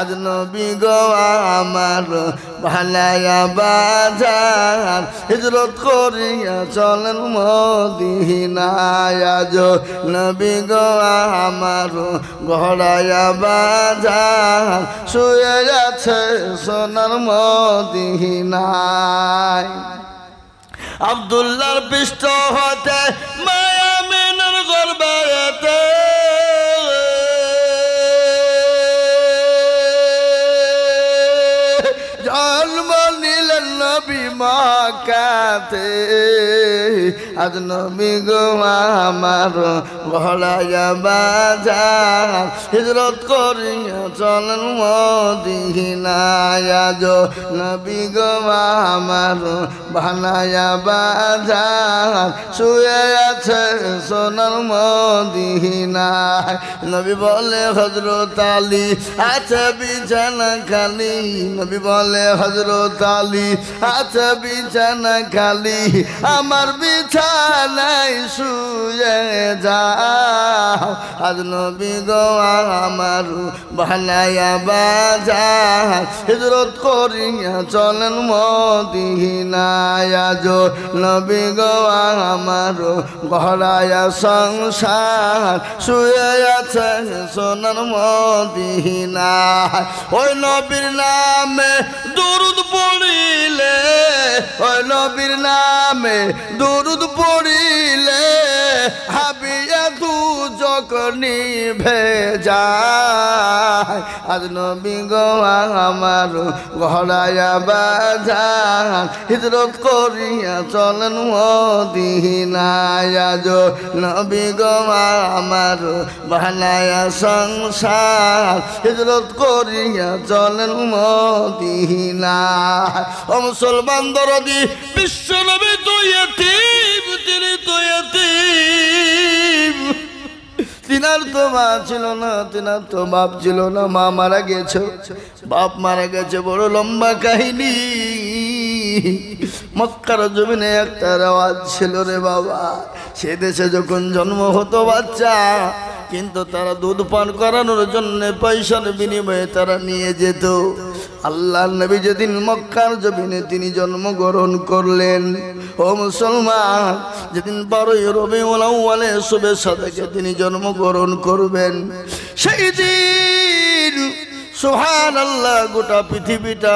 আজ নবী গো আমার ভালায়া বাজার হিজরত করিয়া চলেন মদিনায় আজ নবী গো আমার ঘোড়ায়া বাজার শুয়ে আছে সোনার মদিনায় আব্দুল্লাহর পৃষ্ঠ হতে মায়া মেনার গর্বায়তে জন্ম নিলেন নবী মক্কাতে আজ নবী গো আমার ঘোড়ায়া বাজার হিজরত করিয়া চলেন মদিনায় আজ নবী গো আমার ভালায়া বাজার শুয়ে আছে সোনার মদিনায় নবী বলে হযরত আলী আছে বিছানা খালি নবী বলে হযরত আলী আছে বিছানা খালি আমার বিছানায় শুয়ে যাও আজ নবী গো আমার ভালায়া বাজার হিজরত করিয়া চলেন মদিনায় আজ নবী গো আমার ঘোড়ায়া সংসার শুয়ে আছে সোনার মদিনায় ওই নবীর নামে দুরূদ পড়িলে ওই নবীর নামে দুরূদ পড়িলে হাবিয়া তু যখন নিভে যায় আজ নবী গো আমার ঘোড়ায়া বাজার হিজরত করিয়া চলেন মদিনায় আজ নবী গো আমার ভালায়া সংসার হিজরত করিয়া চলেন মদিনায় ও মুসলমান দরদি বিশ্ব নবী তো ইয়তীম তিনি তো ইয়তীম তিনার তো মা ছিল না তিনার তো বাপ ছিল না মা মারা গেছে বাপ মারা গেছে বড় লম্বা কাহিনী মক্কার জমিনে একটা রেওয়াজ ছিল রে বাবা সে দেশে যখন জন্ম হতো বাচ্চা কিন্তু তারা দুধ পান করানোর জন্য পয়সার বিনিময়ে তারা নিয়ে যেত আল্লাহর নবী যেদিন মক্কার জমিনে তিনি জন্মগ্রহণ করলেন ও মুসলমান যেদিন 12ই রবিউল আউয়ালে শুভে সাদেকে তিনি জন্মগ্রহণ করবেন সেই দিন সুবহানাল্লাহ গোটা পৃথিবীটা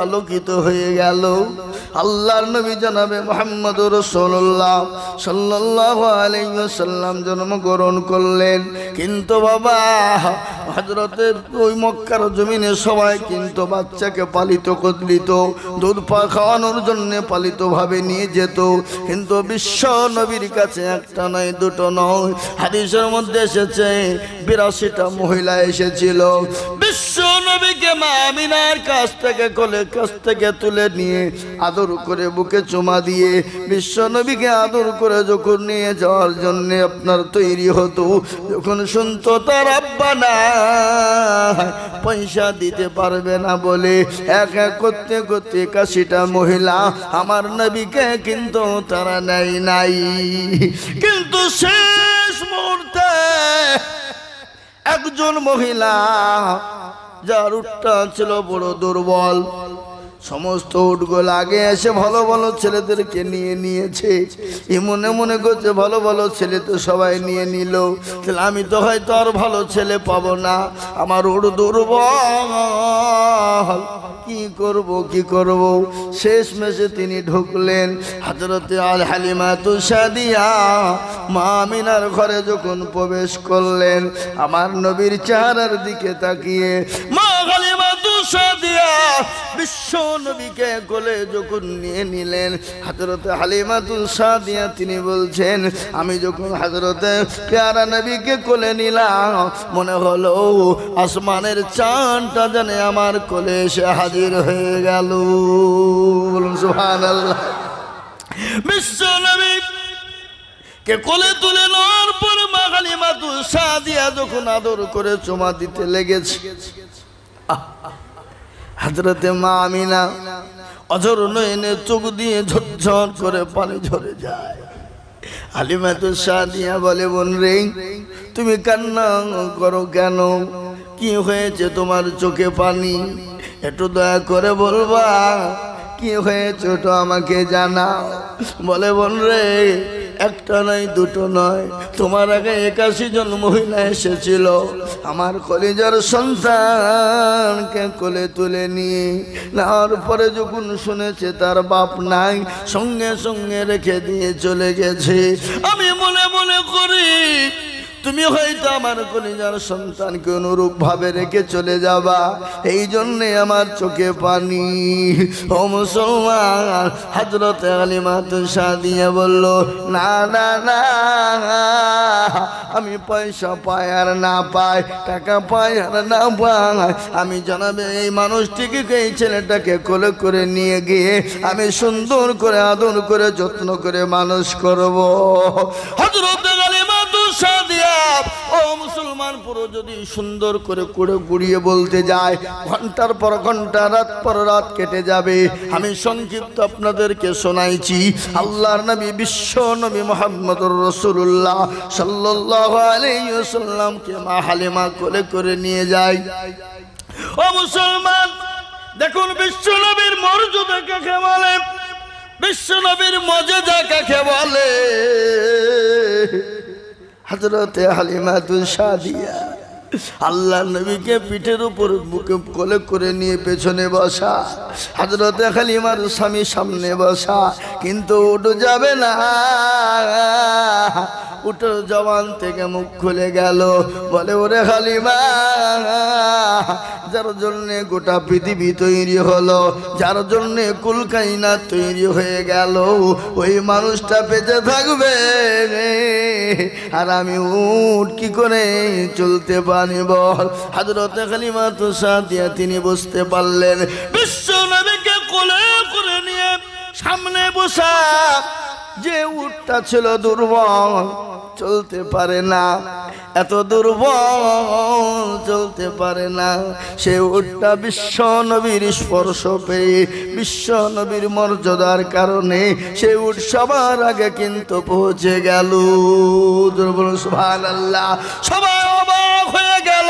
আলোকিত হয়ে গেল আল্লাহর নবী জনাবে মুহাম্মদুর রাসূলুল্লাহ সাল্লাল্লাহু আলাইহি ওয়াসাল্লাম জন্মগ্রহণ করলেন কিন্তু বাবা হযরতের ওই মক্কার জমিনে সবাই কিন্তু বাচ্চাকে পালিত করলিত দুধ পা খাওয়ানোর জন্য পালিতভাবে নিয়ে যেত কিন্তু বিশ্ব নবীর কাছে একটা নয় দুটো নয় হাদিসের মধ্যে এসেছে 82টা মহিলা এসেছিল বিশ্ব নবীকে মা আমিনার কাছ থেকে কোলে কাছ থেকে তুলে নিয়ে আদর করে বুকে চুমা দিয়ে বিশ্ব নবীকে আদর করে যখন নিয়ে যাওয়ার জন্য আপনার তৈরি হতো যখন শুনতো তার আব্বা না পয়সা দিতে পারবে না বলে এক এক করতে করতে 81টা মহিলা আমার নবীকে কিন্তু তারা নেয় নাই কিন্তু শেষ মুহূর্তে একজন মহিলা যার উটটা ছিল বড় দুর্বল সমস্ত উটগুলো আগে এসে ভালো ভালো ছেলেদেরকে নিয়ে নিয়েছে মনে মনে করছে ভালো ভালো ছেলে তো সবাই নিয়ে নিল তাহলে আমি তো হয়তো আর ভালো ছেলে পাবো না আমার উট দুর্বল কি করব শেষ মেশে তিনি ঢুকলেন হযরতে আল হালিমাতু সাদিয়া মা আমিনার ঘরে যখন প্রবেশ করলেন আমার নবীর চেহারার দিকে তাকিয়ে মা হালিমাতু সাদিয়া বিশ্ব নবীকে কোলে যখন নিয়ে নিলেন হযরতে হালিমাতু সাদিয়া তিনি বলছেন আমি যখন হযরতে প্যারা নবীকে কোলে নিলাম মনে হলো আসমানের চাঁদটা যেন আমার কোলে এসে হাজির হয়ে গেল বলুন সুবহানাল্লাহ বিশ্ব নবী কে কোলে তুলে নেওয়ার পর মা হালিমাতু সাদিয়া যখন আদর করে চুমা দিতে লেগেছে হযরতে মা আমিনা অঝর নয়নে চোখ দিয়ে ঝরঝর করে পানি ঝরে যায় হালিমাতু সাদিয়া বলে বোন রে তুমি কান্না করো কেন কি হয়েছে তোমার চোখে পানি? একটু দয়া করে বলবা কি হয়েছে, ওটা আমাকে জানাও। বলে বোন রে, একটা নয় দুটো নয়, তোমার আগে 81 জন মহিলা এসেছিল আমার কলিজার সন্তানকে কোলে তুলে নিয়ে নেওয়ার পরে যখন শুনেছে তার বাপ নাই, সঙ্গে সঙ্গে রেখে দিয়ে চলে গেছে। আমি মনে মনে করি তুমি হয়তো আমার কলিজার সন্তানকে অনুরূপ ভাবে রেখে চলে যাবা, এই জন্যে আমার চোখে পানি। ও মুসলমান, হযরত হালিমা সাদিয়া বলল, না না না, আমি পয়সা পাই আর না পাই, টাকা পাই আর না পাই, আমি জানাবে এই মানুষটিকে, এই ছেলেটাকে কোলে করে নিয়ে গিয়ে আমি সুন্দর করে আদর করে যত্ন করে মানুষ করব। হযরত হালিমা সাদিয়া, ও মুসলমান, পুরো যদি সুন্দর করে কুড়ে গুড়িয়ে বলতে যায় ঘন্টার পর ঘন্টা, রাত পর রাত কেটে যাবে। আমি সংক্ষিপ্ত আপনাদেরকে শোনাইছি। আল্লাহর নবী, বিশ্ব নবী মুহাম্মদুর রাসূলুল্লাহ সাল্লাল্লাহু আলাইহি ওয়াসাল্লামকে মা হালিমা কোলে করে নিয়ে যায়। ও মুসলমান, দেখুন বিশ্ব নবীর মর্যাদা কাকে বলে, বিশ্ব নবীর মর্যাদা কাকে বলে। হযরতে হালিমা সাদিয়া আল্লাহ নবীকে পিঠের উপর বুকে কোলে করে নিয়ে পেছনে বসা, হযরতে হালিমার স্বামী সামনে বসা, কিন্তু উঠে যাবে না। উঠে জবান থেকে মুখ খুলে গেল, বলে ওরে হালিমা, যার জন্যে গোটা পৃথিবী তৈরি হলো, যার জন্যে কুলকাইনাত তৈরি হয়ে গেল, ওই মানুষটা বেঁচে থাকবে আর আমি উঠ কি করে চলতে পারি বল। হযরতে হালিমা সাদিয়া তিনি বুঝতে পারলেন বিশ্ব নবীকে কোলে করে নিয়ে সামনে বসা যে উটটা ছিল দুর্বল, চলতে পারে না, এত দুর্বল চলতে পারে না, সে উটটা বিশ্ব নবীর স্পর্শ পেয়ে, বিশ্ব নবীর মর্যাদার কারণে সে উট সবার আগে কিন্তু পৌঁছে গেল। দুর্বল, সুবহানাল্লাহ। সবাই অবাক হয়ে গেল,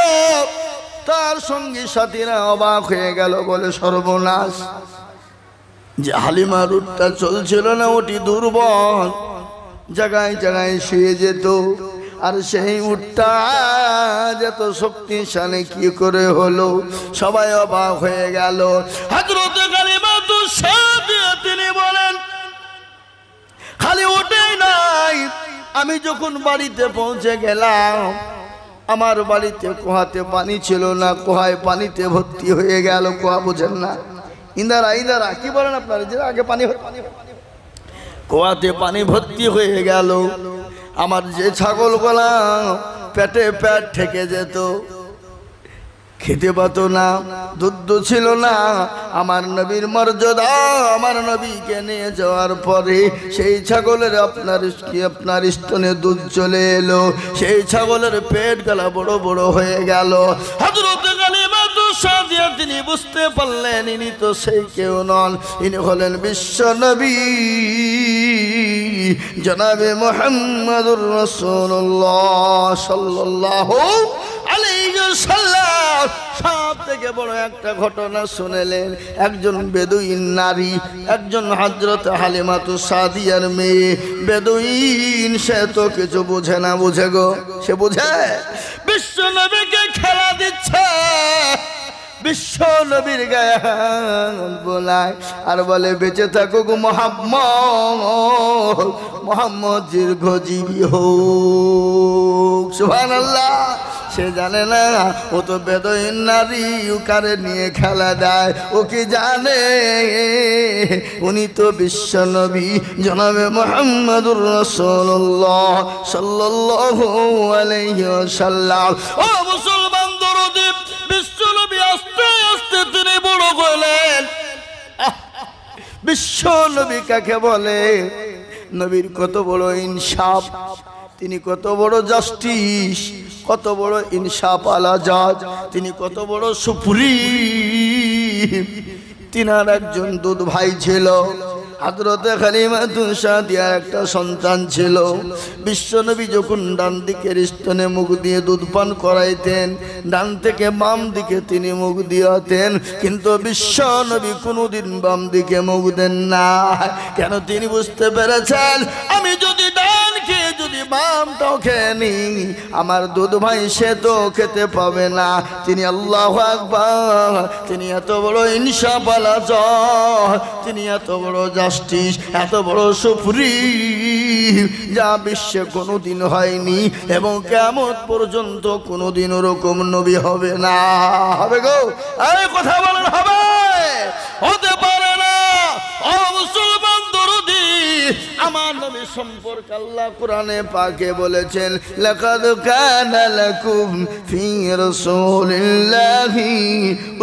তার সঙ্গী সাথীরা অবাক হয়ে গেল, বলে সর্বনাশ, যে হালিমার উটটা চলছিল না, ওটি দুর্বল, জায়গায় জায়গায় শুয়ে যেত, আর সেই উটটা যত শক্তিশালী কি করে হলো, সবাই অবাক হয়ে গেল। হযরত হালিমা সাদিয়া তিনি বলেন, খালি উটেই নাই, আমি যখন বাড়িতে পৌঁছে গেলাম, আমার বাড়িতে কুয়াতে পানি ছিল না, কুয়ায় পানিতে ভর্তি হয়ে গেল। কুয়া বোঝেন না, ইন্দারা ইন্দারা কি বলেন আপনারা, যে আগে পানি, কুয়াতে পানি ভর্তি হয়ে গেল। আমার যে ছাগলগুলা পেটে পেট ঠেকে যেত, খেতে পাতো না, দুধ ছিল না, আমার নবীর মর্যাদা, আমার নবীকে নিয়ে যাওয়ার পরে সেই ছাগলের আপনার স্তনে দুধ চলে এলো, সেই ছাগলের পেট গলা বড় বড় হয়ে গেল। হযরত হালিমা সাদিয়া তিনি বুঝতে পারলেন ইনি তো সেই কেউ নন, ইনি হলেন বিশ্ব নবী জনাবে মুহাম্মদুর রাসূলুল্লাহ সাল্লাল্লাহু আলাইহি ওয়াসাল্লাম। সব থেকে বড় একটা ঘটনা শুনেলেন, একজন বেদুইন নারী, একজন হযরত হালিমা সাদিয়ার মেয়ে, বেদুইন, সে তো কিছু বোঝে না, বুঝে গো, সে বুঝে বিশ্ব নবীকে খেলা দিচ্ছে, বিশ্ব নবীর গায়ে বোলায় আর বলে বেঁচে থাকুক মুহাম্মদ, মুহাম্মদ দীর্ঘজীবী হোক, সুবহানাল্লাহ। সে জানে না ও তো বেদুইন নারী, কারে নিয়ে খেলা দেয়, ও কি জানে উনি তো বিশ্ব নবী জনাবে মুহাম্মদুর রাসূলুল্লাহ সাল্লাল্লাহু আলাইহি ওয়াসাল্লাম। ও মুসলমান দরদি, বিশ্ব নবী আস্তে আস্তে তিনি বড় হলেন। বিশ্ব নবী কাকে বলে? নবীর কত বড় ইনসাফ, তিনি কত বড় জাস্টিস, কত বড় ইনসাফ আলা জাজ, তিনি কত বড় সুপ্রিম। তিনার একজন দুধ ভাই ছিল, হযরতে খলিমাতুন সাদিয়ার একটা সন্তান ছিল। বিশ্বনবী যখন ডান দিকের স্তনে মুখ দিয়ে দুধ পান করাইতেন, ডান থেকে বাম দিকে তিনি মুখ দিতেন, কিন্তু বিশ্বনবী কোনোদিন বাম দিকে মুখ দেন না। কেন? তিনি বুঝতে পেরেছেন আমি যদি ডান খেয়ে যদি বামটাও খেয়ে নিই, আমার দুধ ভাই সে তো খেতে পাবে না। তিনি আল্লাহু আকবার, তিনি এত বড় ইনসাফওয়ালা জজ, তিনি এত বড় জাস্টিস, এত বড় সুপ্রিম, যা বিশ্বে কোনোদিন হয়নি এবং কিয়ামত পর্যন্ত কোনোদিন ওরকম নবী হবে না। হবে গো? এই কথা বলেন, হবে? হতে পারে না। ও মুসলমান দরদি, আমার নবী সম্পর্কে আল্লাহ কোরআনে পাকে বলেছেন, লাকাদ কানা লাকুম ফি রাসূলিল্লাহি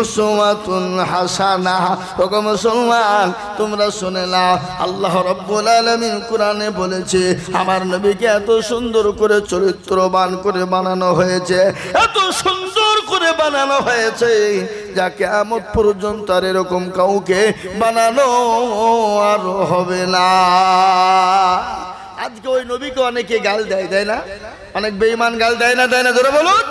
উসওয়াতুন হাসানাহ। ওগো মুসলমান, তোমরা শুনে নাও, আল্লাহ রাব্বুল আলামিন কোরআনে বলেছে আমার নবীকে এত সুন্দর করে চরিত্রবান করে বানানো হয়েছে, এত সুন্দর করে বানানো হয়েছে, যা কিয়ামত পর্যন্ত আর এরকম কাউকে বানানো আর হবে না। আজকে ওই নবীকে অনেকে গাল দেয়, দেয় না? অনেক বেঈমান গাল দেয় না, দেয় না? জোরে বলুন।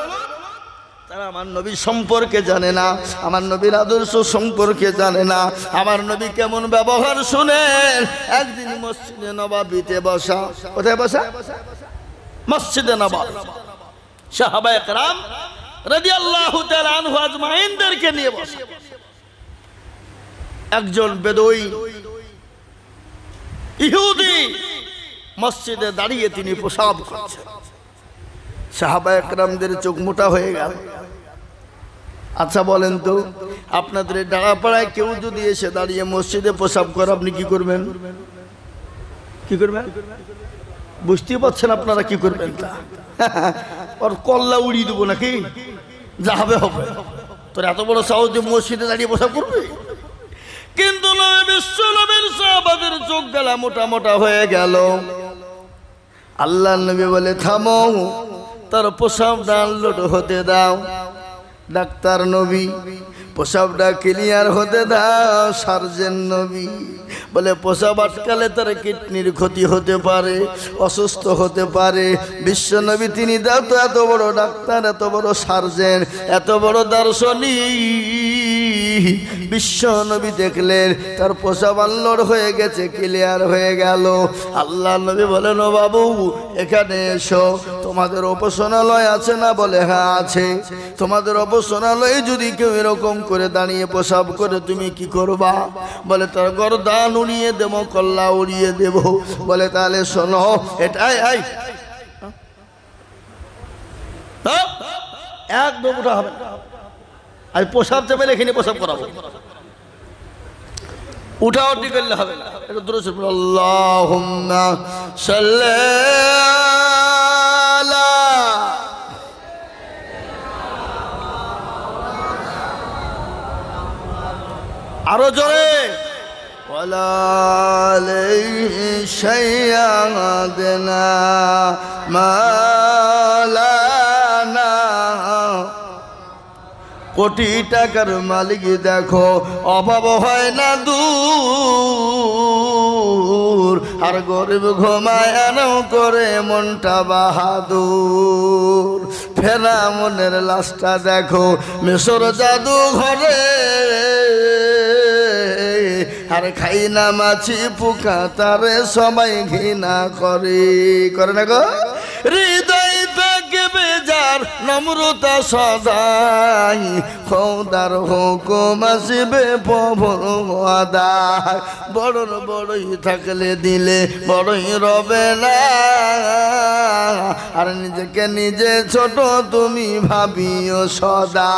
তারা আমার নবী সম্পর্কে জানে না, আমার নবীর আদর্শ সম্পর্কে জানে না, আমার নবী কেমন ব্যবহার শুনেন। একদিন মসজিদে নববীতে বসা, কোথায় বসা? মসজিদে নববী। সাহাবায়ে কেরাম রাদিয়াল্লাহু তাআলা আনহু আজমাইনদেরকে নিয়ে বসা। একজন বেদুই ইহুদি মসজিদে দাঁড়িয়ে তিনি প্রসাব করছেন। সাহাবায়ে কেরামদের চোখ মোটা হয়ে গেল। আচ্ছা বলেন তো, আপনাদের ডাড়াপাড়ায় কেউ যদি এসে দাঁড়িয়ে মসজিদে প্রসাব করে, আপনি কি করবেন? কি করবেন? বুঝতেই পারছেন আপনারা কি করবেন? তা ওর কল্লা উড়িয়ে দেবো নাকি? যা হবে হবে। তোর এত বড় সাহস যে মসজিদে দাঁড়িয়ে প্রসাব করবে? কিন্তু বিশ্বনবীর সাহাবাদের চোখ গেলা মোটা মোটা হয়ে গেল। আল্লাহ নবী বলে, থামো, তার প্রসাবটা আনলোড হতে দাও। ডাক্তার নবী, প্রসাবটা ক্লিয়ার হতে দাও। সার্জেন নবী বলে, প্রসাব আটকালে তার কিডনির ক্ষতি হতে পারে, অসুস্থ হতে পারে। বিশ্ব নবী তিনি দাও তো এত বড় ডাক্তার, এত বড় সার্জেন, এত বড় দার্শনিক। বিশ্ব নবী দেখলেন তার প্রসাব আনলোড হয়ে গেছে, ক্লিয়ার হয়ে গেল। আল্লাহ নবী বলেন, ও বাবু এখানে এসো, তোমাদের উপাসনালয় আছে না? বলে হ্যাঁ আছে। তোমাদের উপাসনালয়ে যদি কেউ এরকম করে দাঁড়িয়ে প্রসাব করে, তুমি কি করবা? বলে, তার গর্দান উড়িয়ে দেবো, কল্লা উড়িয়ে দেব। বলে, তাহলে শোনো, এটাই একদম ওটা হবে। আর প্রসাব চেপে এখানে প্রসাব করাবো, উঠা উঠি করলে হবে না। এটা দূরে আল্লাহুম্মা সাল্লি আলা, আরো জোরে, ওয়ালা আলাইহি সাইয়্যিদানা মাওলানা। কোটি টাকার মালিক দেখো, অভাব হয় না দূর, আর গরিব ঘুমায় আনো করে মনটা বাহাদুর। ফেরা মনের লাশটা দেখো মিশর জাদু ঘরে, আর খাই না মাছি পোকা, তারে সবাই ঘৃণা করে, করে না গো? হৃদয় থাকে বেজার, নম্রতা সদাই, খোদার হুকুম আসবে প্রভুর আদায়। বড় বড়ই থাকলে দিলে বড়ই রবে না, আর নিজেকে নিজে ছোট তুমি ভাবিও সদা।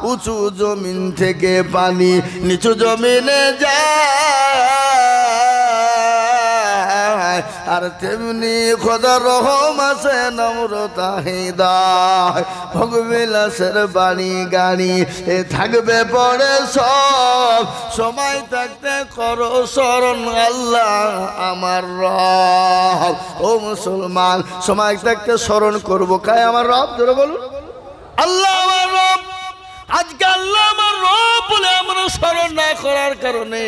উঁচু জমিন থেকে পানি নিচু জমিনে যায়, আর তেমনি খোদার রহম আছে নম্রতা হৃদয়। ভোগবিলাসের বাড়ি গাড়ি এ থাকবে পরে সব, সময় থাকতে করো স্মরণ আল্লাহ আমার রব। ও মুসলমান, সময় থাকতে স্মরণ করবো কায় আমার রব? জোরে বলুন, আল্লাহ আমার রব। আজকে আল্লাহ আমার রব বলে আমরা স্মরণ না করার কারণে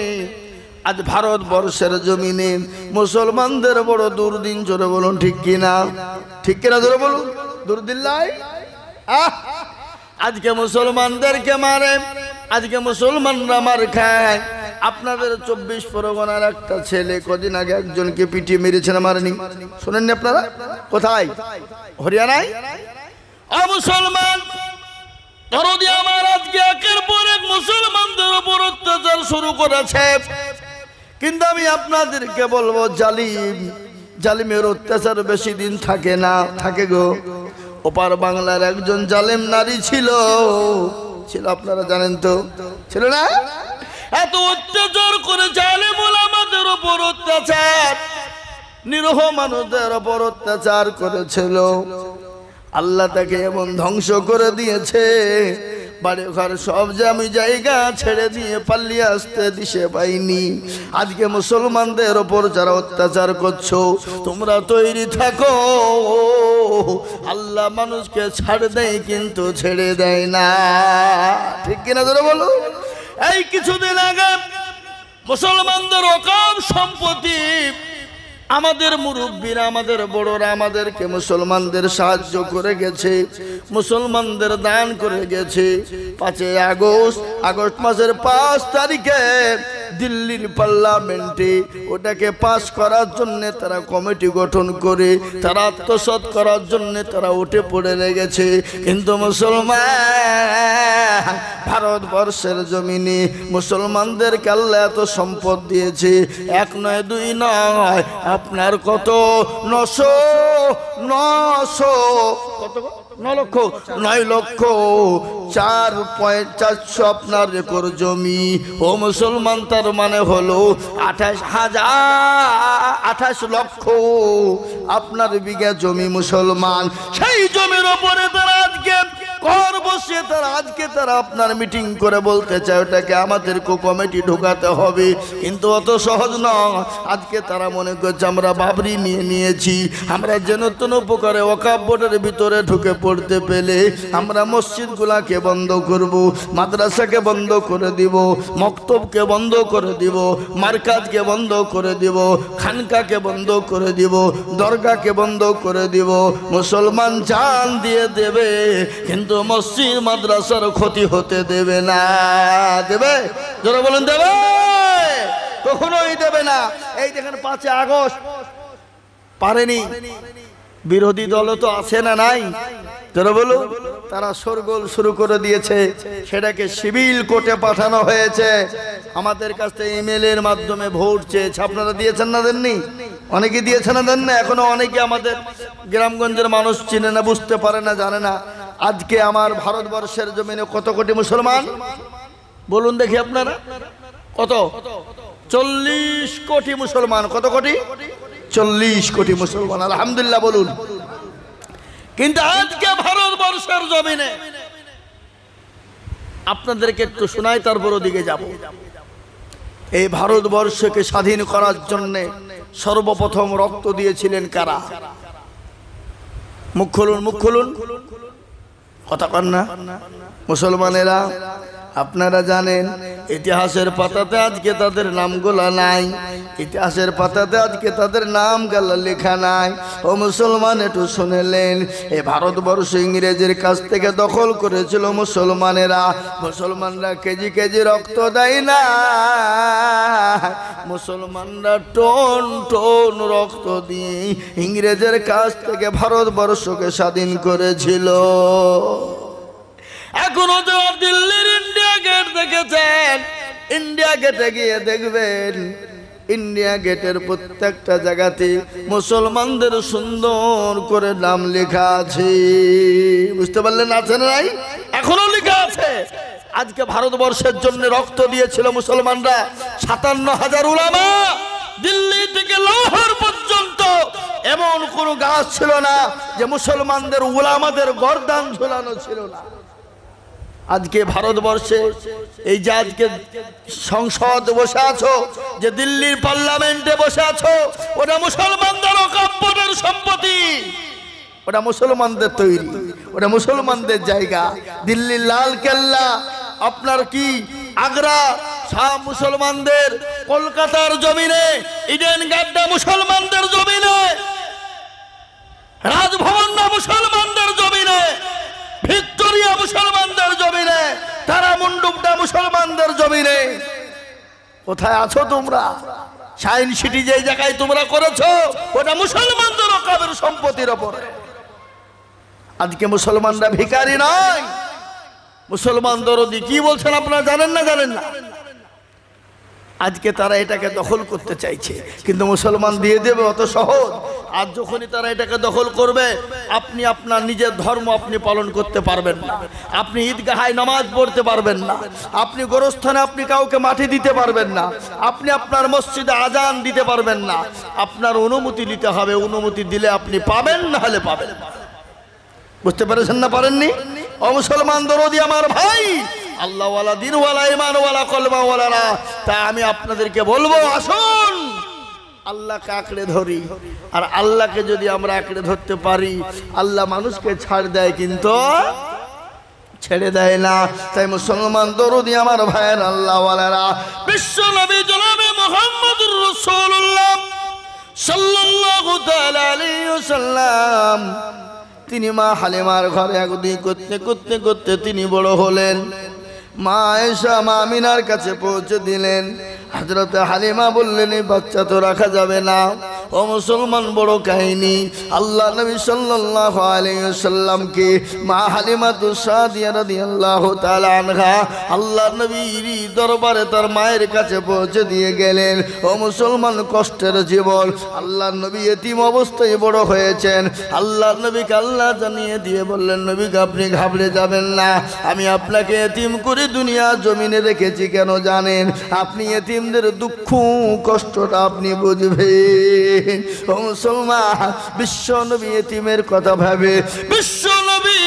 আজ ভারতবর্ষের জমিনে মুসলমানদের বড় দুর্দিন, জোরে বলুন ঠিক কিনা? ঠিক কিনা জোরে বলুন? দুর্দিন লাই। আজকে মুসলমানদেরকে মারে, আজকে মুসলমানরা মার খায়। আপনাদের 24 পরগনার একটা ছেলে কদিন আগে একজনকে পিটিয়ে মেরেছে না মারেনি? শোনেননি আপনারা? কোথায়? হরিয়ানায়। মুসলমান দরদি আমার আজকে একের পর এক মুসলমানদের উপর অত্যাচার শুরু করেছে। কিন্তু আমি আপনাদেরকে বলবো, জালিমের অত্যাচার বেশি দিন থাকে না। থাকে গো। ওপার বাংলার একজন জালেম নারী ছিল, আপনারা জানেন তো? ছিল না? এত অত্যাচার করে জালেম ওলামাদের উপর অত্যাচার, নিরীহ মানুষদের উপর অত্যাচার করেছিল। আল্লাহ তাকে এমন ধ্বংস করে দিয়েছে, বাড়ি ঘর সব জমি জায়গা ছেড়ে দিয়ে পালিয়ে আসতে দিশে পাইনি। আজকে মুসলমানদের ওপর যারা অত্যাচার করছো, তোমরা তৈরি থাকো। আল্লাহ মানুষকে ছাড় দেয় কিন্তু ছেড়ে দেয় না। ঠিক কিনা ধরে বলো? এই কিছুদিন আগে মুসলমানদের অকাম সম্পত্তি, আমাদের মুরব্বীরা, আমাদের বড়রা আমাদেরকে মুসলমানদের সাহায্য করে গেছে, মুসলমানদের দান করে গেছে। 5 আগস্ট মাসের 5 তারিখে দিল্লির পার্লামেন্টে ওটাকে পাস করার জন্য তারা কমিটি গঠন করে, তারা আত্মসাৎ করার জন্য তারা উঠে পড়ে লেগেছে। কিন্তু মুসলমান ভারতবর্ষের জমিনে মুসলমানদেরকে আল্লাহ এত সম্পদ দিয়েছে, 1 নয় 2 নয়, আপনার কত 9,400,400 আপনার একর জমি। ও মুসলমান, তার মানে হলো 28 লক্ষ আপনার বিঘা জমি মুসলমান। সেই জমির ওপরে তারা আজকে কর বসে তারা আপনার মিটিং করে বলতে চায় ওটাকে আমাদেরকে কমিটি ঢোকাতে হবে। কিন্তু অত সহজ নয়। আজকে তারা মনে করছে আমরা বাবরি নিয়েছি, আমরা যেন তেন উপকারে ওয়াকফ বোর্ডের ভিতরে ঢুকে পড়তে পেলে আমরা মসজিদগুলাকে বন্ধ করব, মাদ্রাসাকে বন্ধ করে দিব, মক্তবকে বন্ধ করে দিব, মার্কাজকে বন্ধ করে দিব, খানকাকে বন্ধ করে দিব, দরগাকে বন্ধ করে দিব। মুসলমান জান দিয়ে দেবে, কিন্তু মসজিদ মাদ্রাসার ক্ষতি হতে দেবে না। দেবে? যারা বলেন দেবে? কখনোই দেবে না। এই দেখেন 5 আগস্ট পারেনি, বিরোধী দল তো আছে না নাই? যারা বলো, তারা শোরগোল শুরু করে দিয়েছে, সেটাকে সিভিল কোর্টে পাঠানো হয়েছে। আমাদের কাছ থেকে ইমেল এর মাধ্যমে ভোট চেয়েছে। আপনারা দিয়েছেন না দেননি? অনেকে দিয়েছেন না দেন না? এখনো অনেকে আমাদের গ্রামগঞ্জের মানুষ চিনে না, বুঝতে পারে না, জানে না। আজকে আমার ভারতবর্ষের জমিনে কত কোটি মুসলমান বলুন দেখি আপনারা? কত? 40 কোটি মুসলমান। কত কোটি? 40 কোটি মুসলমান। আলহামদুলিল্লাহ বলুন। কিন্তু আজকে ভারতবর্ষের জমিনে আপনাদেরকে একটু শোনাই, তারপর ওদিকে যাব। এই ভারতবর্ষকে স্বাধীন করার জন্য সর্বপ্রথম রক্ত দিয়েছিলেন কারা? মুখ খুলুন, মুখ খুলুন। কথা কন না মুসলমানেরা? আপনারা জানেন ইতিহাসের পাতাতে আজকে তাদের নামগুলা নাই, ইতিহাসের পাতাতে আজকে তাদের নাম গালা লেখা নাই। ও মুসলমান, একটু শুনেলেন, এই ভারতবর্ষ ইংরেজের কাছ থেকে দখল করেছিল মুসলমানেরা। মুসলমানরা কেজি কেজি রক্ত দেয় না, মুসলমানরা টন টন রক্ত দিয়ে ইংরেজের কাছ থেকে ভারতবর্ষকে স্বাধীন করেছিল। এখনো যারা দিল্লির ইন্ডিয়া গেট দেখেছেন, ইন্ডিয়া গেটে গিয়ে দেখবেন ইন্ডিয়া গেটের প্রত্যেকটা জায়গাতে মুসলমানদের সুন্দর করে নাম লেখা আছে। বুঝতে পারলেন? আছে না নাই? এখনো লেখা আছে। আজকে ভারতবর্ষের জন্য রক্ত দিয়েছিল মুসলমানরা 57,000 উলামা। দিল্লি থেকে লাহোর পর্যন্ত এমন কোন গাছ ছিল না যে মুসলমানদের উলামাদের গর্দান ঝুলানো ছিল না। আজকে ভারতবর্ষে এই যে আজকে সংসদ বসে আছো, যে দিল্লির পার্লামেন্টে বসে আছো, ওটা মুসলমানদের ওয়াকফ বোর্ডের সম্পত্তি, ওটা মুসলমানদের তৈরি, ওটা মুসলমানদের জায়গা। দিল্লির লাল কেল্লা, আপনার কি আগ্রা সব মুসলমানদের, কলকাতার জমিনে, ইডেন গাড্ডা মুসলমানদের জমিনে, রাজভবন না মুসলমানদের জমিনে, ভিক্টোরিয়া মুসলমানদের জমিনে, তারা মণ্ডপটা মুসলমানদের জমিনে। কোথায় আছো তোমরা? সায়েন্স সিটি যে জায়গায় তোমরা করেছো ওটা মুসলমানদের ওকাবের সম্পত্তির ওপরে। আজকে মুসলমানরা ভিখারি নয়, মুসলমান দরদি। কি বলছেন আপনারা জানেন না? জানেন না? আজকে তারা এটাকে দখল করতে চাইছে, কিন্তু মুসলমান দিয়ে দেবে অত সহজ? আর যখনই তারা এটাকে দখল করবে, আপনি আপনার নিজের ধর্ম আপনি পালন করতে পারবেন না, আপনি ঈদগাহায় নামাজ পড়তে পারবেন না, আপনি গোরস্থানে আপনি কাউকে মাটি দিতে পারবেন না, আপনি আপনার মসজিদে আজান দিতে পারবেন না। আপনার অনুমতি নিতে হবে, অনুমতি দিলে আপনি পাবেন, না হলে পাবেন। বুঝতে পেরেছেন না? পারেননি? ও মুসলমান দরদি আমার ভাই, আল্লাহওয়ালা, দিনওয়ালা, ইমানওয়ালা, কলমাওয়ালারা, তা আমি আপনাদেরকে বলবো, আসুন আল্লাহকে আঁকড়ে ধরি। আর আল্লাহকে যদি আমরা আঁকড়ে ধরতে পারি, আল্লাহ মানুষকে ছাড় দেয়, কিন্তু ছেড়ে দেয় না। তাই মুসলমান দরদি আমার ভাইয়ের, আল্লাহওয়ালারা, বিশ্ব নবী জনাবে মুহাম্মদুর রাসূলুল্লাহ সাল্লাল্লাহু তাআলা আলাইহি ওয়াসাল্লাম, তিনি মা হালিমার ঘরে একদিন করতে করতে করতে তিনি বড় হলেন। মা আয়েশা মা আমিনার কাছে পৌঁছে দিলেন। হযরতে হালিমা বললেন, এই বাচ্চা তো রাখা যাবে না। ও মুসলমান, বড় কাহিনী। আল্লাহ নবী সাল্লাল্লাহু আলাইহি ওয়াসাল্লামকে মা হালিমাতু সাদিয়া রাদিয়াল্লাহু তাআলা আনহা আল্লাহ নবীর দরবারে তার মায়ের কাছে পৌঁছে দিয়ে গেলেন। ও মুসলমান, কষ্টের জীবন। আল্লাহ নবী এতিম অবস্থায় বড় হয়েছেন। আল্লাহ নবীকে আল্লাহ জানিয়ে দিয়ে বললেন, নবীকে আপনি ঘাবড়ে যাবেন না, আমি আপনাকে এতিম করে দুনিয়া জমিনে রেখেছি। কেন জানেন? আপনি এতিমদের দুঃখ কষ্টটা আপনি বুঝবেন। ও মুসলমান, বিশ্ব নবী এতিমের কথা ভাবে, বিশ্ব নবী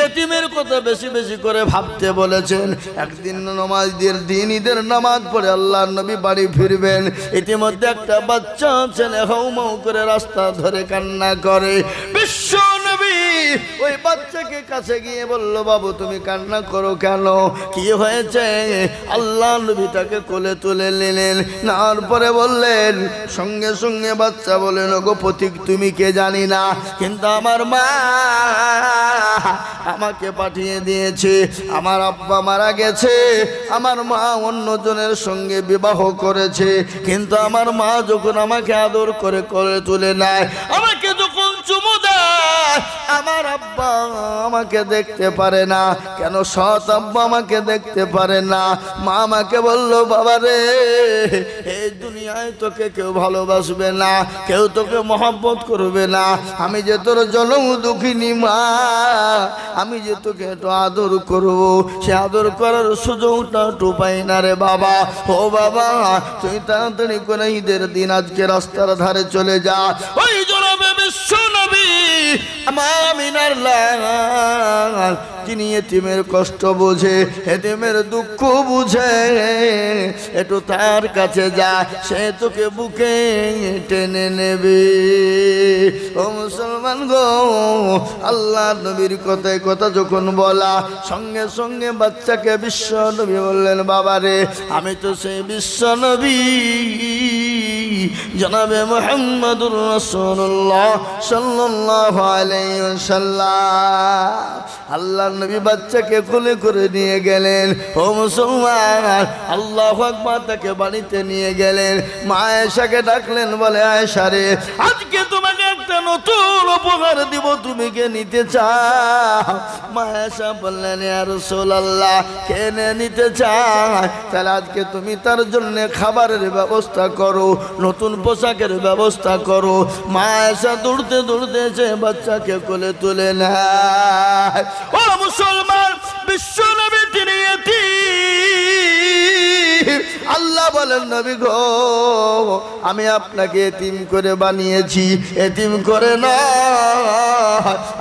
এতিমের কথা বেশি বেশি করে ভাবতে বলেছেন। একদিন নামাজের দিন, ঈদের নামাজ পড়ে আল্লাহ নবী বাড়ি ফিরবেন। ইতিমধ্যে একটা বাচ্চা ছেলে হাউমাউ করে রাস্তা ধরে কান্না করে। বিশ্ব নবী ওই বাচ্চাকে কাছে গিয়ে বলল, বাবু তুমি কান্না করো কেন? কি হয়েছে? আল্লাহ নবী তাকে কোলে তুলে নিলেন। নেওয়ার পরে বললেন, সঙ্গে সঙ্গে বাচ্চা বলেন, ওগো পথিক, তুমি কে জানি না, কিন্তু আমার মা আমাকে পাঠিয়ে দিয়েছে। আমার আব্বা মারা গেছে, আমার মা অন্যজনের সঙ্গে বিবাহ করেছে, কিন্তু আমার মা যখন আমাকে আদর করে কোলে তুলে নেয়, আমাকে যখন চুমু দেয়, আমার আব্বা আমাকে দেখতে পারে না। কেন? সৎ আব্বা আমাকে দেখতে পারে না। মা আমাকে বলল, বাবা রে, এই দুনিয়ায় তোকে কেউ ভালোবাসবে না, কেউ তোকে মহব্বত করবে না। আমি যে তোর জনম দুঃখিনী মা, আমি যে তোকে একটু আদর করব, সে আদর করার সুযোগটা একটু পাই না রে বাবা। ও বাবা, তুই তাড়াতাড়ি করে ঈদের দিন আজকে রাস্তার ধারে চলে যা। ওই জনাবে বিশ্ব নবী মা আমিনার লাল, যিনি এতিমের কষ্ট বোঝে, এতিমের দুঃখ বুঝে, একটু তার কাছে যা, সে তোকে বুকে টেনে নেবে। ও মুসলমান গো, আল্লাহ নবীর কথায় কথা যখন বলা, সঙ্গে সঙ্গে বাচ্চাকে বিশ্ব নবী বললেন, বাবা রে, আমি তো সেই বিশ্ব নবী জনাবে মুহাম্মদুর রাসূলুল্লাহ সাল্লাল্লাহু আলাইহি ওয়াসাল্লাম। আল্লাহ নবী বাচ্চাকে কোলে করে নিয়ে গেলেন। ও মুসলমান, আল্লাহু আকবার, তাকে বাড়িতে নিয়ে গেলেন। মা আয়েশাকে ডাকলেন, বলে, আয়েশা রে, আজকে তোমাকে একটা নতুন উপহার দিব, তুমি কে নিতে চাও? মা আয়েশা বললেন, ইয়া রাসূলুল্লাহ, কে নিতে চায়? তাহলে আজকে তুমি তার জন্য খাবারের ব্যবস্থা করো, নতুন পোশাকের ব্যবস্থা করো। মা আয়েশা দৌড়তে দৌড়তে এসে বাচ্চাকে কোলে তুলে নেয়। ও মুসলমান, বিশ্ব নবী তিনি এতিম। আল্লাহ বলেন, নবী গো, আমি আপনাকে এতিম করে বানিয়েছি, এতিম করে না,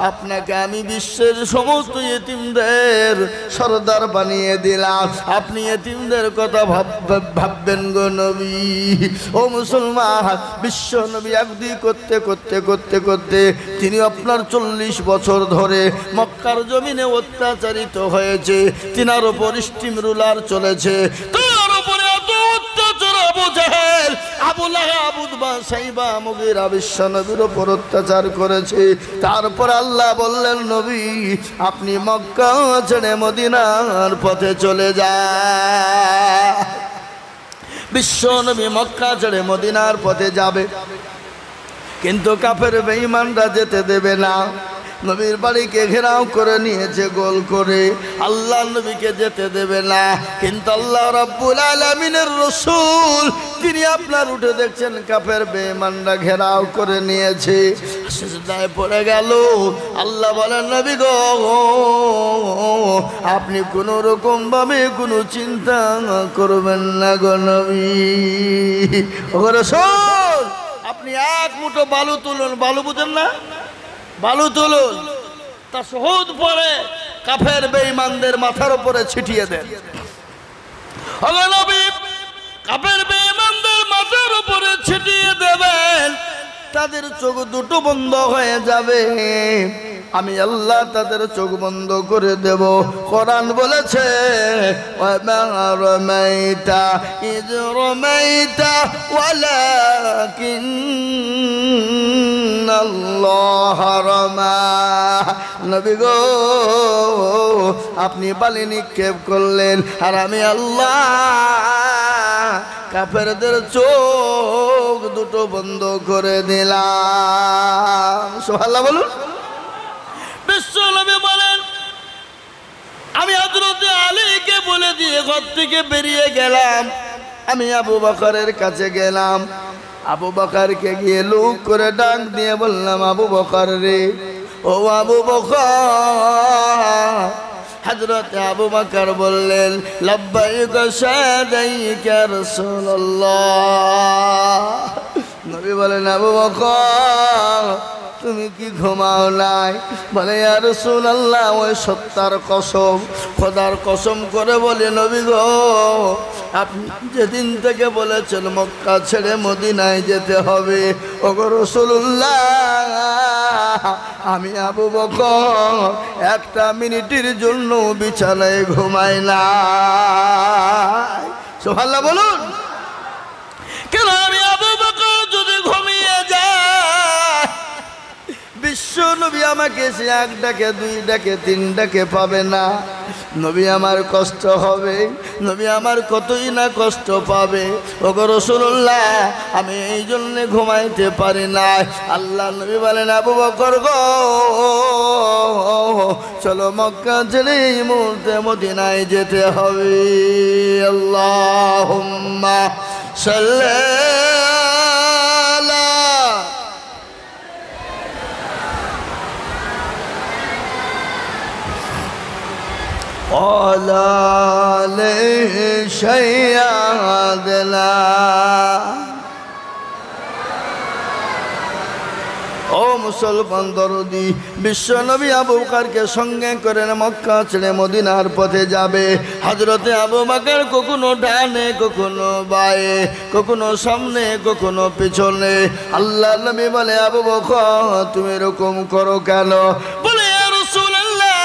আপনাকে আমি বিশ্বের সমস্ত এতিমদের সরদার বানিয়ে দিলাম। আপনি এতিমদের কথা ভাববেন গো নবী। ও মুসলমান, বিশ্ব নবী একদি করতে করতে করতে করতে তিনি আপনার 40 বছর ধরে মক্কার জমিনে অত্যাচারিত হয়েছে। তিনার উপর স্টিম রুলার চলেছে, তার উপর আবু জাহেল, আবু লাহাব, উতবা, সাইবা, মুগীরা বিশ্ব নবীর উপর অত্যাচার করেছে। তারপর আল্লাহ বললেন, নবী আপনি মক্কা ছেড়ে মদিনার পথে চলে যান। বিশ্ব নবী মক্কা ছেড়ে মদিনার পথে যাবে, কিন্তু কাফের বেঈমানরা যেতে দেবে না। নবীর বাড়িকে ঘেরাও করে নিয়েছে গোল করে, আল্লাহ নবীকে যেতে দেবে না। কিন্তু আল্লাহ রাব্বুল আলামিনের রাসূল তিনি আপনার উঠে দেখছেন কাফের বেঈমানরা ঘেরাও করে নিয়েছে, সিজদায় পড়ে গেল। আল্লাহ বলেন, নবী গো আপনি কোনো রকম ভাবে কোনো চিন্তা করবেন না গো নবী। ও রাসূল আপনি এক মুঠো বালু তুলুন, বালু বুঝেন না, বালু তুলুন, তা শহীদ পরে কাফের বেঈমানদের মাথার উপরে ছিটিয়ে দেন। ওগো নবী কাফের বেঈমানদের মাথার উপরে ছিটিয়ে দেবেন, তাদের চোখ দুটো বন্ধ হয়ে যাবে, আমি আল্লাহ তাদের চোখ বন্ধ করে দেব। কোরআন বলেছে, ওয়া রামাইতা ইয রামাইতা ওয়ালাকিন্নাল্লাহ রামা। নবী গো আপনি বালি নিক্ষেপ করলেন, আর আমি আল্লাহ কাফেরদের চোখ দুটো বন্ধ করে দিলাম। সুবহানাল্লাহ বলুন। বিশ্ব নবী বলেন, আমি হযরত আলীকে বলে দিয়ে ঘর থেকে বেরিয়ে গেলাম, আমি আবু বকরের কাছে গেলাম। আবু বকরকে গিয়ে লুক করে ডাক দিয়ে বললাম, আবু বকর রে, ও আবু বকর। হযরত আবু বকর বললেন, লাব্বাইক সাদাইক ইয়া রাসূলুল্লাহ। নবী বলেন, আবু বকর তুমি কি ঘুমাও নাই? বলে, ইয়া রাসূলুল্লাহ ওই সত্তার কসম, খোদার কসম করে বলে নবী গো আপনি যেদিন থেকে বলেছেন মক্কা ছেড়ে মদিনায় যেতে হবে, ওগো রাসূলুল্লাহ আমি আবু বকর একটা মিনিটের জন্য বিছানায় ঘুমাই না। সুবহানাল্লাহ বলুন। কেন আমি আবু বকর যদি ঘুমিয়ে যায়, বিশ্ব নবী আমাকে সে এক ডাকে, দুই ডাকে, তিন ডাকে পাবে না। নবী আমার কষ্ট হবে, নবী আমার কতই না কষ্ট পাবে। ওগো রাসূলুল্লাহ আমি এই জন্য ঘুমাইতে পারি না। আল্লাহ নবী বলেন, আবু বকর গো চলো মক্কা ছেড়ে এই মুহূর্তে মদিনায় যেতে হবে। আল্লাহুম্মা সাল্লি আলা সাইয়্যিদিনা। ও মুসলমান দরদি, বিশ্ব নবী আবু বকরকে সঙ্গে করে মক্কা ছেড়ে মদিনার পথে যাবে। হযরতে আবু বকর কখনো ডানে, কখনো বায়ে, কখনো সামনে, কখনো পিছনে। আল্লাহ নবী বলে, আবু বকর তুমি এরকম করো কেন? বলে, ইয়া রাসূলুল্লাহ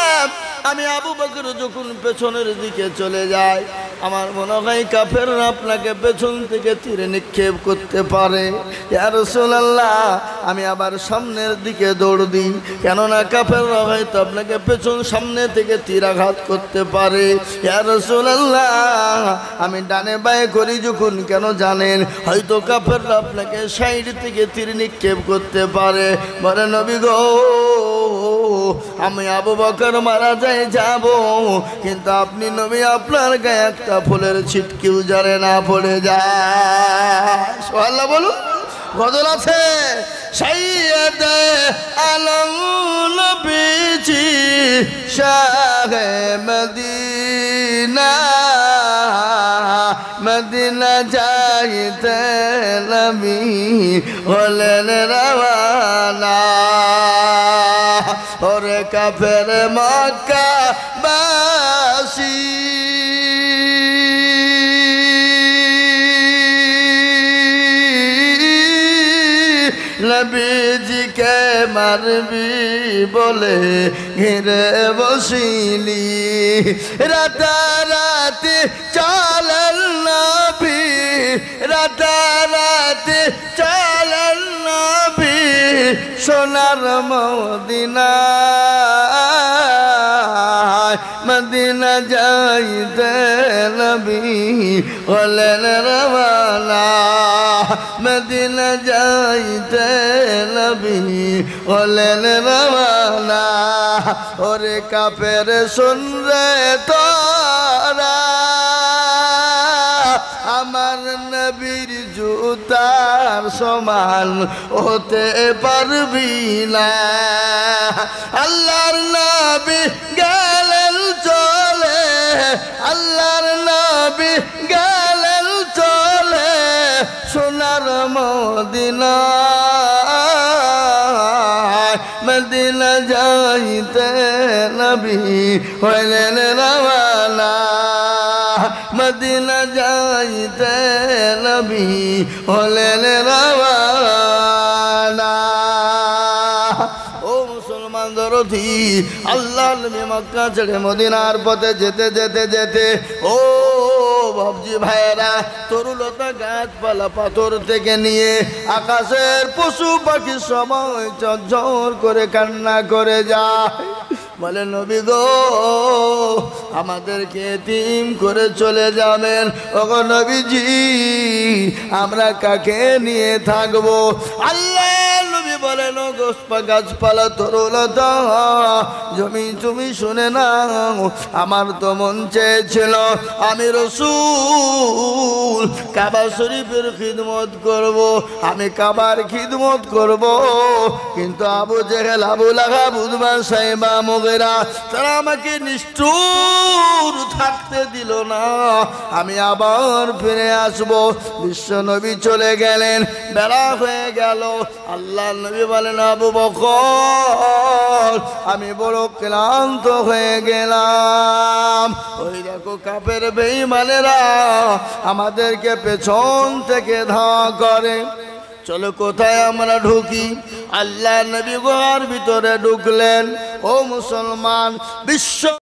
আমি আবু বকর যখন পেছনের দিকে চলে যাই, আমার মনে হয় কাফেররা আপনাকে পেছন থেকে তীর নিক্ষেপ করতে পারে। ইয়া রাসূলুল্লাহ আমি আবার সামনের দিকে দৌড় দিই, কেননা কাফেররা হয়তো আপনাকে পেছন সামনে থেকে তীর আঘাত করতে পারে। ইয়া রাসূলুল্লাহ আমি ডানে বায়ে করি যখন, কেন জানেন? হয়তো কাফেররা আপনাকে সাইড থেকে তীর নিক্ষেপ করতে পারে। বলে, নবী গো আমি আবু বকর মারা যায় যাব, কিন্তু আপনি নবী আপনার গায়ে একটা ফুলের ছিটকিও জারে না পড়ে যায়। সুবহানাল্লাহ বলুন। গজল আছে, সাইয়্যিদ আলম নবীজি শাহে মদিনা, মদিনা যাইতে নবী হলেন রওয়ানা। ওরে কাফের মক্কা বাসী নবীজিকে মারবি বলে ঘিরে বসিলি, রাতারাতি চলেন নবী, রাত মদিনা যাইতে নবী হলেন রওয়ানা মদিনা যাইতে নবী হলেন রওয়ানা ওরে কাফের শুন রে তোরা আমার নবীর জুতার সমান হতে পারবি না আল্লাহর নবী গেলেন চলে আল্লাহর নবী গেলেন চলে সোনার মদিনা মদিনা যাইতে নবী হলেন রওয়ানা মদিনা যাইতে নবী হলেন রওয়ানা ও মুসলমান দরদি আল্লাহ নবী মক্কা ছেড়ে মদিনার পথে যেতে যেতে যেতে ও বাবজি ভাইরা তরুলতা গাছপালা পাথর থেকে নিয়ে আকাশের পশু পাখি সময় ঝরঝর করে কান্না করে যায় বলে নবী গো আমাদেরকে এতিম করে চলে যাবেন ওগো নবীজি আমরা কাকে নিয়ে থাকবো আল্লাহ নবী বলেন ও গাছপালা তরুলতা জমি তুমি শুনে নাও আমার তো মন চেয়েছিল আমি রাসূল কাবা শরীফের খিদমত করব আমি কাবার খিদমত করব কিন্তু আবু জেহেল আবু লাহাব উতবা সাইবা মুগীরা তারা আমাকে নিষ্ঠুর থাকতে দিল না আমি আবার ফিরে আসব বিশ্ব নবী চলে গেলেন বেলা হয়ে গেল আল্লাহ নবী বলেন আবু বকর আমি বড় ক্লান্ত হয়ে গেলাম ওই দেখো কাফের বেঈমানেরা আমাদেরকে পেছন থেকে ধাওয়া করে চলো কোথায় আমরা ঢুকি আল্লাহ নবী গুহার ভিতরে ঢুকলেন ও মুসলমান বিশ্ব